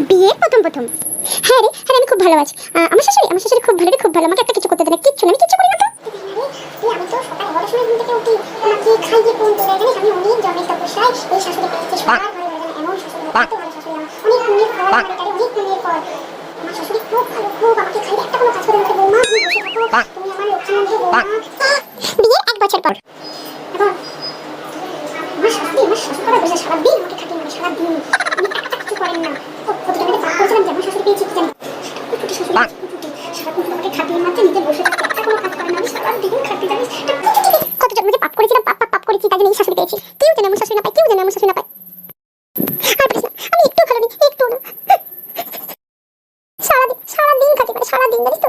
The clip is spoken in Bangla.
বিয়ের প্রথম প্রথম। হ্যাঁ রে, হ্যাঁ আমি খুব ভালো আছি। আমার শাশুড়ি খুব ভালো রে, খুব ভালো। আমাকে একটা কিছু করতে দেয় না, কিচ্ছু না, আমি কিচ্ছু করি না তো। আমি তো সকাল 11টার সময় ঘুম থেকে উঠি, আমাকে খাইয়ে কোন তোলা জানিস, আমি অনেক জমের তপস্যায় এই শাশুড়ি পেয়েছি। সবার ঘরে ঘরে এমন শাশুড়ি, এত ভালো শাশুড়ি আমার, অনেক পুণ্যের ফল আমার, এটা অনেক পুণ্যের ফল। আমার শাশুড়ি খুব ভালো, খুব আমাকে খাইয়ে একটা কোনো কাজ করে না, বৌমা তুমি বসে থাকো, তুমি আমার লক্ষ্মী মন্দির বৌমা। বিয়ের 1 বছর পর এখন আমার শাশুড়ি বসে সারাদিন আমাকে খাটিয়ে মারে, সারাদিন উনি একটা কিছু করেন না। কতটা আমি পাপ করেছিলাম যে আমার শাশুড়ি পেয়েছি কি জানি, কুটুটি শাশুড়ি কুটুটি সারাদিন আমাকে খাটিয়ে মারছে, নিজে বসে থাকতে একটা কোনো কাজ করে না, আমি সারাদিন খাটিয়ে জানিস কত জন্ম যে পাপ করেছিলাম, পাপ করেছি, তাই জন্য এই শাশুড়ি পেয়েছি। কেউ যেন আমার শাশুড়ি না পায়, কেউ যেন আমার শাশুড়ি না পায়। আর বলিস না, আমি একটু ভালো নেই, একটু না। সারাদিন খাটিয়ে মানে সারাদিন জানিস তো।